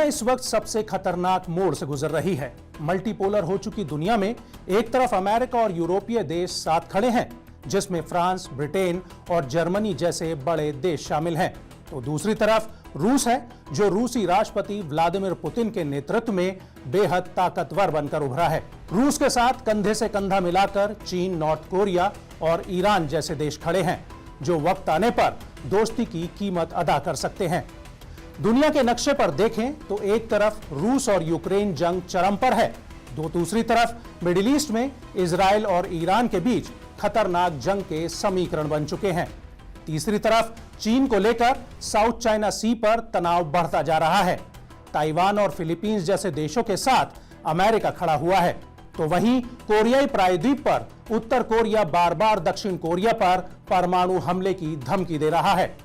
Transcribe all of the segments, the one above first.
इस वक्त सबसे खतरनाक मोड़ से गुजर रही है। मल्टीपोलर हो चुकी दुनिया में एक तरफ अमेरिका और यूरोपीय देश साथ खड़े हैं, जिसमें फ्रांस, ब्रिटेन और जर्मनी जैसे बड़े देश शामिल हैं, तो दूसरी तरफ रूस है, जो रूसी राष्ट्रपति व्लादिमीर पुतिन के नेतृत्व में बेहद ताकतवर बनकर उभरा है। रूस के साथ कंधे से कंधा मिलाकर चीन, नॉर्थ कोरिया और ईरान जैसे देश खड़े हैं, जो वक्त आने पर दोस्ती की कीमत अदा कर सकते हैं। दुनिया के नक्शे पर देखें तो एक तरफ रूस और यूक्रेन जंग चरम पर है, दूसरी तरफ मिडिल ईस्ट में इजराइल और ईरान के बीच खतरनाक जंग के समीकरण बन चुके हैं। तीसरी तरफ चीन को लेकर साउथ चाइना सी पर तनाव बढ़ता जा रहा है। ताइवान और फिलीपींस जैसे देशों के साथ अमेरिका खड़ा हुआ है, तो वहीं कोरियाई प्रायद्वीप पर उत्तर कोरिया बार बार दक्षिण कोरिया पर परमाणु हमले की धमकी दे रहा है।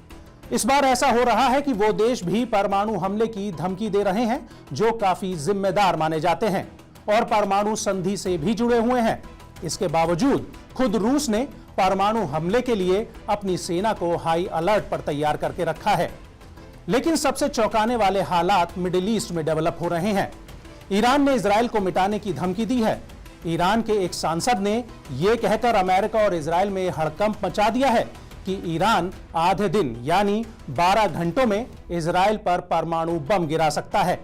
इस बार ऐसा हो रहा है कि वो देश भी परमाणु हमले की धमकी दे रहे हैं, जो काफी जिम्मेदार माने जाते हैं और परमाणु संधि से भी जुड़े हुए हैं। इसके बावजूद खुद रूस ने परमाणु हमले के लिए अपनी सेना को हाई अलर्ट पर तैयार करके रखा है। लेकिन सबसे चौंकाने वाले हालात मिडिल ईस्ट में डेवलप हो रहे हैं। ईरान ने इजराइल को मिटाने की धमकी दी है। ईरान के एक सांसद ने यह कहकर अमेरिका और इजराइल में हड़कंप मचा दिया है कि ईरान आधे दिन यानी 12 घंटों में इजराइल पर परमाणु बम गिरा सकता है।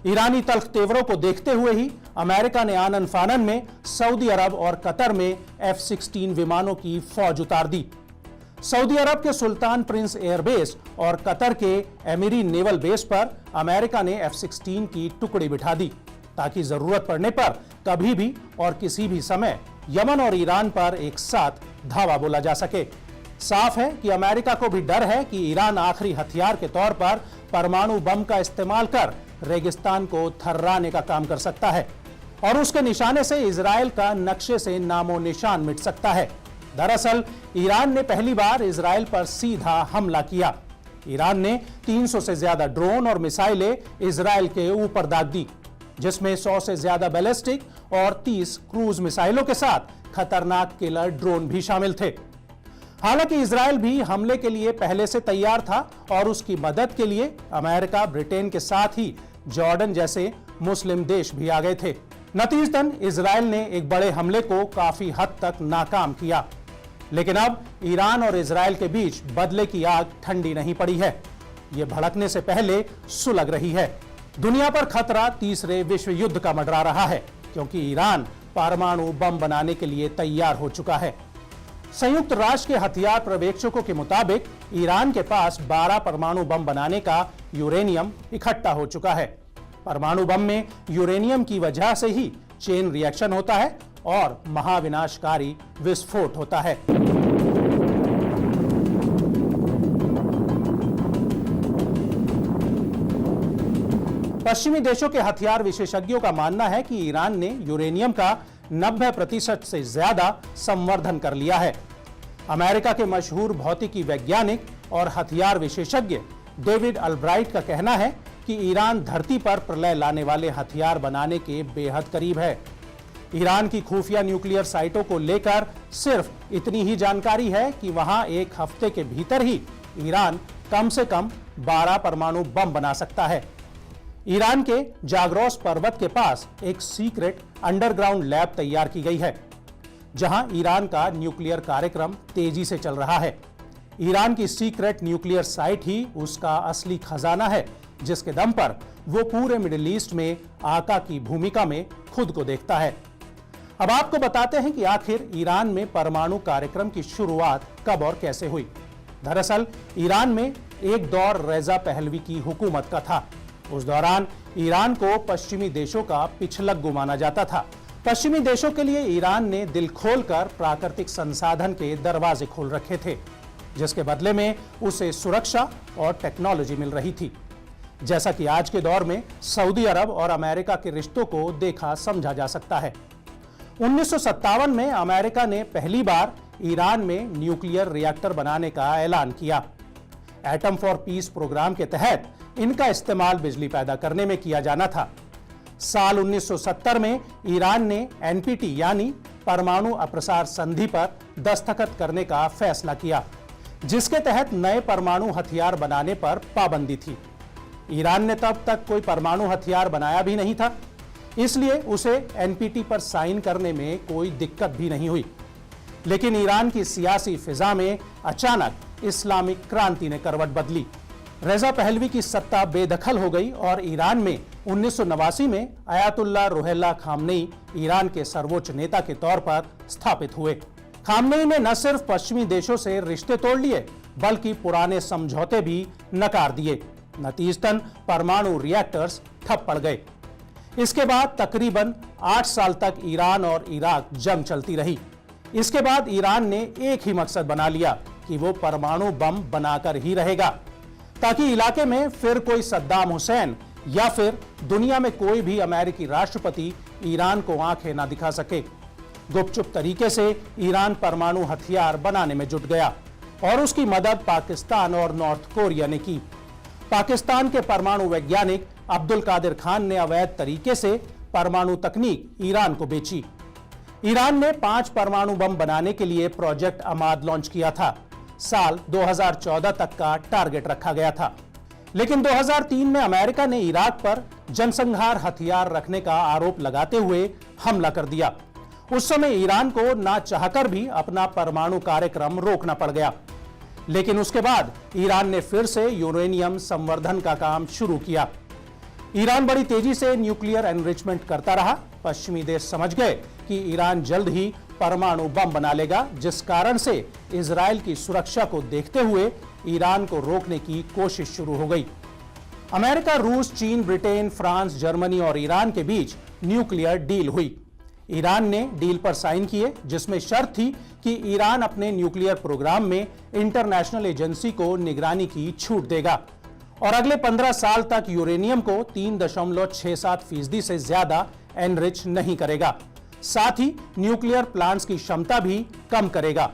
ईरानी तल्ख तेवरों को देखते हुए ही अमेरिका ने आनन फानन में सऊदी अरब और कतर में F-16 विमानों की फौज उतार दी। सऊदी अरब के सुल्तान प्रिंस एयरबेस और कतर के एमिरी नेवल बेस पर अमेरिका ने F-16 की टुकड़ी बिठा दी, ताकि जरूरत पड़ने पर कभी भी और किसी भी समय यमन और ईरान पर एक साथ धावा बोला जा सके। साफ है कि अमेरिका को भी डर है कि ईरान आखिरी हथियार के तौर पर परमाणु बम का इस्तेमाल कर रेगिस्तान को थर्राने का काम कर सकता है और उसके निशाने से इजराइल का नक्शे से नामो निशान मिट सकता है। दरअसल ईरान ने पहली बार इजराइल पर सीधा हमला किया। ईरान ने 300 से ज्यादा ड्रोन और मिसाइलें इजराइल के ऊपर दाग दी, जिसमें 100 से ज्यादा बैलिस्टिक और 30 क्रूज मिसाइलों के साथ खतरनाक किलर ड्रोन भी शामिल थे। हालांकि इजराइल भी हमले के लिए पहले से तैयार था और उसकी मदद के लिए अमेरिका, ब्रिटेन के साथ ही जॉर्डन जैसे मुस्लिम देश भी आ गए थे। नतीजतन इजराइल ने एक बड़े हमले को काफी हद तक नाकाम किया, लेकिन अब ईरान और इजराइल के बीच बदले की आग ठंडी नहीं पड़ी है। यह भड़कने से पहले सुलग रही है। दुनिया पर खतरा तीसरे विश्व युद्ध का मंडरा रहा है, क्योंकि ईरान परमाणु बम बनाने के लिए तैयार हो चुका है। संयुक्त राष्ट्र के हथियार पर्यवेक्षकों के मुताबिक ईरान के पास 12 परमाणु बम बनाने का यूरेनियम इकट्ठा हो चुका है। परमाणु बम में यूरेनियम की वजह से ही चेन रिएक्शन होता है और महाविनाशकारी विस्फोट होता है। पश्चिमी देशों के हथियार विशेषज्ञों का मानना है कि ईरान ने यूरेनियम का 90% से ज्यादा संवर्धन कर लिया है। अमेरिका के मशहूर भौतिकी वैज्ञानिक और हथियार विशेषज्ञ डेविड अल्ब्राइट का कहना है कि ईरान धरती पर प्रलय लाने वाले हथियार बनाने के बेहद करीब है। ईरान की खुफिया न्यूक्लियर साइटों को लेकर सिर्फ इतनी ही जानकारी है कि वहां एक हफ्ते के भीतर ही ईरान कम से कम 12 परमाणु बम बना सकता है। ईरान के जाग्रोस पर्वत के पास एक सीक्रेट अंडरग्राउंड लैब तैयार की गई है, जहां ईरान का न्यूक्लियर कार्यक्रम तेजी से चल रहा है। ईरान की सीक्रेट न्यूक्लियर साइट ही उसका असली खजाना है, जिसके दम पर वो पूरे मिडिल ईस्ट में आका की भूमिका में खुद को देखता है। अब आपको बताते हैं कि आखिर ईरान में परमाणु कार्यक्रम की शुरुआत कब और कैसे हुई। दरअसल ईरान में एक दौर रेजा पहलवी की हुकूमत का था। उस दौरान ईरान को पश्चिमी देशों का पिछलग्गू माना जाता था। पश्चिमी देशों के लिए ईरान ने दिल खोलकर प्राकृतिक संसाधन के दरवाजे खोल रखे थे, जिसके बदले में उसे सुरक्षा और टेक्नोलॉजी मिल रही थी। जैसा कि आज के दौर में सऊदी अरब और अमेरिका के रिश्तों को देखा समझा जा सकता है। 1957 में अमेरिका ने पहली बार ईरान में न्यूक्लियर रिएक्टर बनाने का ऐलान किया। एटम फॉर पीस प्रोग्राम के तहत इनका इस्तेमाल बिजली पैदा करने में किया जाना था। साल 1970 में ईरान ने NPT यानी परमाणु अप्रसार संधि पर दस्तखत करने का फैसला किया, जिसके तहत नए परमाणु हथियार बनाने पर पाबंदी थी। ईरान ने तब तक कोई परमाणु हथियार बनाया भी नहीं था, इसलिए उसे एनपीटी पर साइन करने में कोई दिक्कत भी नहीं हुई। लेकिन ईरान की सियासी फिजा में अचानक इस्लामिक क्रांति ने करवट बदली। रज़ा पहलवी की सत्ता बेदखल हो गई और ईरान में 1989 में अयातुल्लाह रुहुल्लाह खामनेई ईरान के सर्वोच्च नेता के तौर पर स्थापित हुए। खामनेई ने न सिर्फ पश्चिमी देशों से रिश्ते तोड़ लिए, बल्कि पुराने समझौते भी नकार दिए। नतीजतन परमाणु रिएक्टर्स ठप पड़ गए। इसके बाद तकरीबन 8 साल तक ईरान और इराक जंग चलती रही। इसके बाद ईरान ने एक ही मकसद बना लिया कि वो परमाणु बम बनाकर ही रहेगा, ताकि इलाके में फिर कोई सद्दाम हुसैन या फिर दुनिया में कोई भी अमेरिकी राष्ट्रपति ईरान को आंखें ना दिखा सके। गुपचुप तरीके से ईरान परमाणु हथियार बनाने में जुट गया और उसकी मदद पाकिस्तान और नॉर्थ कोरिया ने की। पाकिस्तान के परमाणु वैज्ञानिक अब्दुल कादिर खान ने अवैध तरीके से परमाणु तकनीक ईरान को बेची। ईरान ने 5 परमाणु बम बनाने के लिए प्रोजेक्ट अमाद लॉन्च किया था। साल 2014 तक का टारगेट रखा गया था, लेकिन 2003 में अमेरिका ने इराक पर जनसंहार हथियार रखने का आरोप लगाते हुए हमला कर दिया। उस समय ईरान को ना चाहकर भी अपना परमाणु कार्यक्रम रोकना पड़ गया। लेकिन उसके बाद ईरान ने फिर से यूरेनियम संवर्धन का काम शुरू किया। ईरान बड़ी तेजी से न्यूक्लियर एनरिचमेंट करता रहा। पश्चिमी देश समझ गए कि ईरान जल्द ही परमाणु बम बना लेगा, जिस कारण से इजराइल की सुरक्षा को देखते हुए ईरान को रोकने की कोशिश शुरू हो गई। अमेरिका, रूस, चीन, ब्रिटेन, फ्रांस, जर्मनी और ईरान के बीच न्यूक्लियर डील हुई। ईरान ने डील पर साइन किए, जिसमें शर्त थी कि ईरान अपने न्यूक्लियर प्रोग्राम में इंटरनेशनल एजेंसी को निगरानी की छूट देगा और अगले 15 साल तक यूरेनियम को 3.67% से ज्यादा एनरिच नहीं करेगा। साथ ही न्यूक्लियर प्लांट्स की क्षमता भी कम करेगा।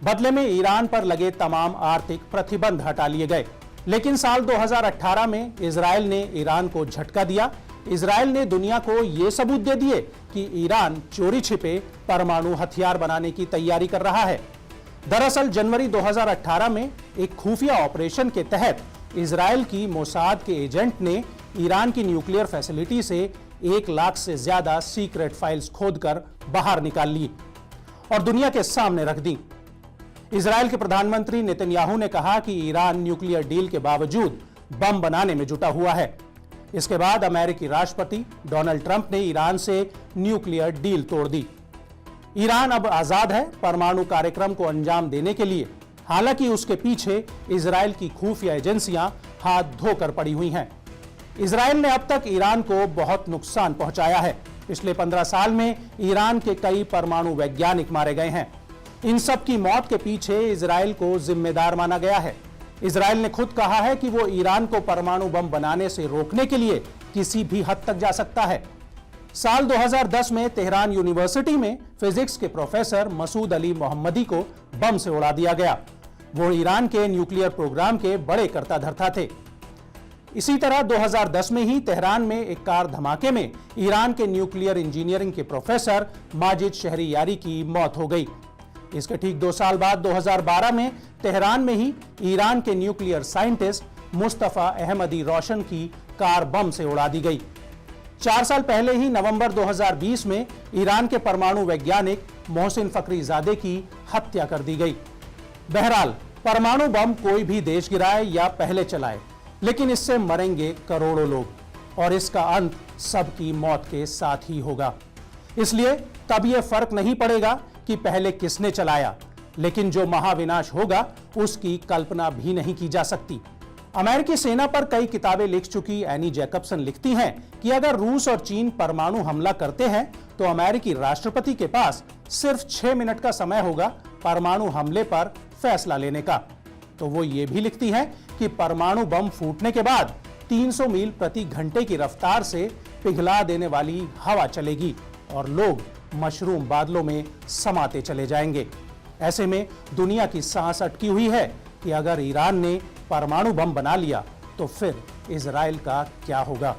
बदले में ईरान पर लगे तमाम आर्थिक प्रतिबंध हटा लिए गए। लेकिन साल 2018 में इजराइल ने ईरान को झटका दिया। इजराइल ने दुनिया को यह सबूत दे दिए कि ईरान चोरी छिपे परमाणु हथियार बनाने की तैयारी कर रहा है। दरअसल जनवरी 2018 में एक खुफिया ऑपरेशन के तहत इजराइल की मोसाद के एजेंट ने ईरान की न्यूक्लियर फैसिलिटी से 1 लाख से ज्यादा सीक्रेट फाइल्स खोदकर बाहर निकाल ली और दुनिया के सामने रख दी। इजराइल के प्रधानमंत्री नेतन्याहू ने कहा कि ईरान न्यूक्लियर डील के बावजूद बम बनाने में जुटा हुआ है। इसके बाद अमेरिकी राष्ट्रपति डोनाल्ड ट्रंप ने ईरान से न्यूक्लियर डील तोड़ दी। ईरान अब आजाद है परमाणु कार्यक्रम को अंजाम देने के लिए। हालांकि उसके पीछे इजराइल की खुफिया एजेंसियां हाथ धोकर पड़ी हुई हैं। इजराइल ने अब तक ईरान को बहुत नुकसान पहुंचाया है। पिछले 15 साल में ईरान के कई परमाणु वैज्ञानिक मारे गए हैं। इन सब की मौत के पीछे इजराइल को जिम्मेदार माना गया है। इजराइल ने खुद कहा है कि वो ईरान को परमाणु बम बनाने से रोकने के लिए किसी भी हद तक जा सकता है। साल 2010 में तेहरान यूनिवर्सिटी में फिजिक्स के प्रोफेसर मसूद अली मोहम्मदी को बम से उड़ा दिया गया। वो ईरान के न्यूक्लियर प्रोग्राम के बड़े कर्ता धर्ता थे। इसी तरह 2010 में ही तेहरान में एक कार धमाके में ईरान के न्यूक्लियर इंजीनियरिंग के प्रोफेसर माजिद शहरियारी की मौत हो गई। इसके ठीक 2 साल बाद 2012 में तेहरान में ही ईरान के न्यूक्लियर साइंटिस्ट मुस्तफा अहमदी रोशन की कार बम से उड़ा दी गई। 4 साल पहले ही नवंबर 2020 में ईरान के परमाणु वैज्ञानिक मोहसिन फखरीजादे की हत्या कर दी गई। बहरहाल परमाणु बम कोई भी देश गिराए या पहले चलाए, लेकिन इससे मरेंगे करोड़ों लोग और इसका अंत सबकी मौत के साथ ही होगा। इसलिए तब यह फर्क नहीं पड़ेगा कि पहले किसने चलाया, लेकिन जो महाविनाश होगा उसकी कल्पना भी नहीं की जा सकती। अमेरिकी सेना पर कई किताबें लिख चुकी एनी जैकबसन लिखती हैं कि अगर रूस और चीन परमाणु हमला करते हैं तो अमेरिकी राष्ट्रपति के पास सिर्फ 6 मिनट का समय होगा परमाणु हमले पर फैसला लेने का। तो वो ये भी लिखती हैं कि परमाणु बम फूटने के बाद 300 मील प्रति घंटे की रफ्तार से पिघला देने वाली हवा चलेगी और लोग मशरूम बादलों में समाते चले जाएंगे। ऐसे में दुनिया की सांस अटकी हुई है कि अगर ईरान ने परमाणु बम बना लिया तो फिर इजराइल का क्या होगा।